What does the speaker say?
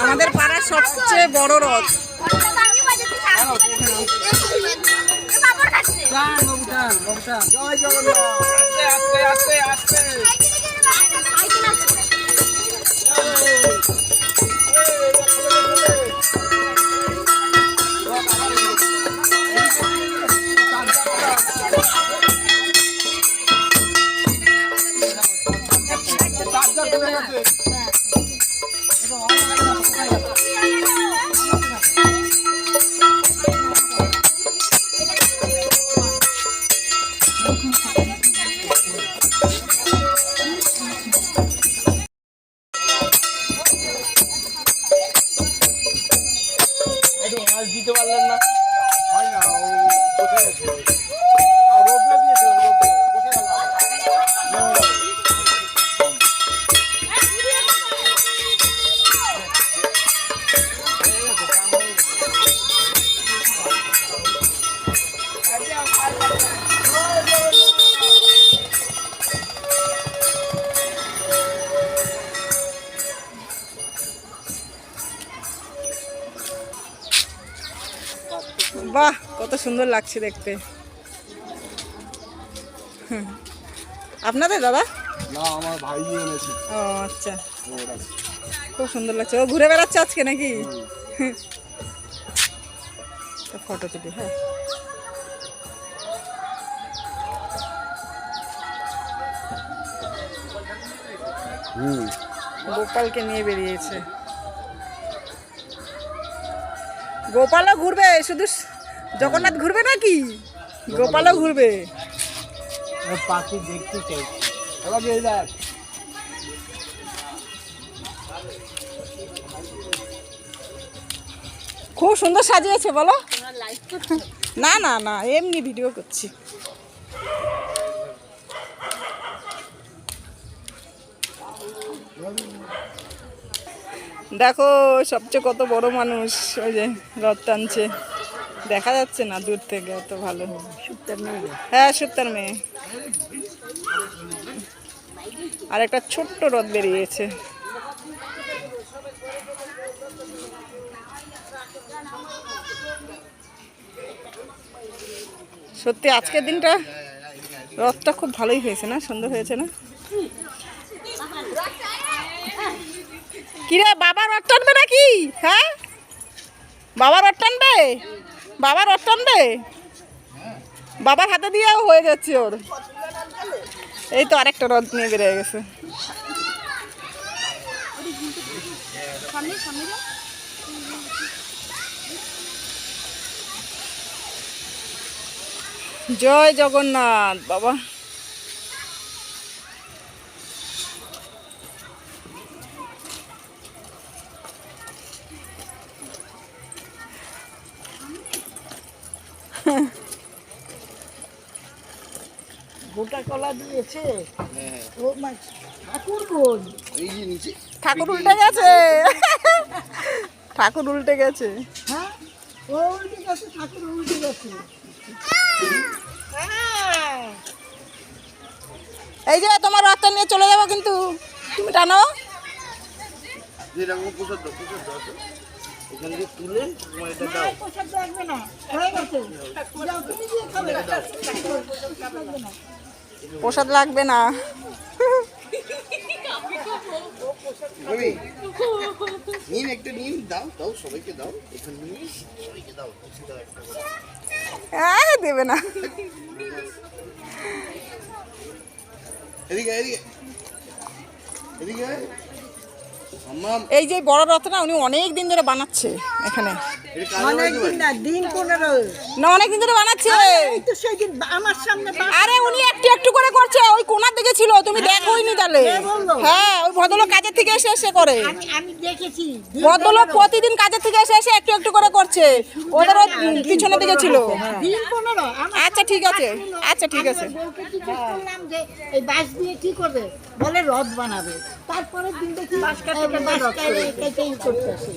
আমাদের পাড়ার সবচেয়ে বড় রথ। দিতে পারলেন না, হয় না, ও বসে গেছে। বাহ, কত সুন্দর লাগছে দেখতে। আপনাদের দাদা? না, আমার ভাই এনেছে। ও আচ্ছা, খুব সুন্দর লাগছে। ও ঘুরে বেড়াচ্ছে আজকে নাকি? ফটো তুলি। হ্যাঁ, গোপালকে নিয়ে বেরিয়েছে। গোপালও ঘুরবে, শুধু জগন্নাথ ঘুরবে নাকি? গোপালও ঘুরবে। পাখি দেখতে চাই। খুব সুন্দর সাজিয়েছে বলো। না না না, এমনি ভিডিও করছি। দেখো সবচেয়ে কত বড় মানুষ, ওই যে রথ টানছে। দেখা যাচ্ছে না দূর থেকে এত ভালো। হ্যাঁ, সুপ্তার মেয়ে। আর একটা ছোট্ট রথ বেরিয়েছে। সত্যি আজকের দিনটা, রথটা খুব ভালোই হয়েছে না? সুন্দর হয়েছে না? কিরে, বাবা রথ টানবে নাকি? হ্যাঁ, বাবা রথ টানবে? বাবা রথ টানবে? বাবার হাতে দিয়েও হয়ে যাচ্ছে ওর। এই তো আরেকটা রথ নিয়ে বেরিয়ে গেছে। জয় জগন্নাথ বাবা। গোটা কলা দিয়েছে। ঠাকুর কোন? ঠাকুর উল্টে গেছে। ঠাকুর উল্টে গেছে। হ্যাঁ, ও উল্টে গেছে, ঠাকুর উল্টে গেছে। এই যে তোমার রথটা নিয়ে চলে যাবো, কিন্তু তুমি টানো। তুলে তোমার এটা দাও। প্রসাদ লাগবে না, হয়ে গেছে। যাও, তুমি দিয়ে খাবে। প্রসাদ লাগবে না। নিন, একটা নিন, দাও দাও, সবাইকে দাও। এখানে নিন, সবাইকে দাও। দেবে না। এদিকে এদিকে এদিকে। এই যে বড় রথটা উনি অনেক দিন ধরে বানাচ্ছে এখানে। অনেকদিন না, দিন 15। না, অনেক দিন ধরে বানাচ্ছে। এই তো সেদিন আমার সামনে আরে উনি একটু একটু করে করছে। ওই কোণার দিকে ছিল, তুমি দেখোইনি তাহলে। হ্যাঁ, ওই ভদ্রলোক কাজের থেকে এসে এসে করে। আমি দেখেছি। ভদ্রলোক প্রতিদিন কাজের থেকে এসে এসে একটু একটু করে করছে। ওদের ওই পিছনের দিকে ছিল। দিন 15। আচ্ছা ঠিক আছে, আচ্ছা ঠিক আছে। বউকে জিজ্ঞেস করলাম যে এই বাঁশ দিয়ে কি করবে, বলে রথ বানাবে। তারপরের দিন দেখি বাঁশ কাটতে করতেছে।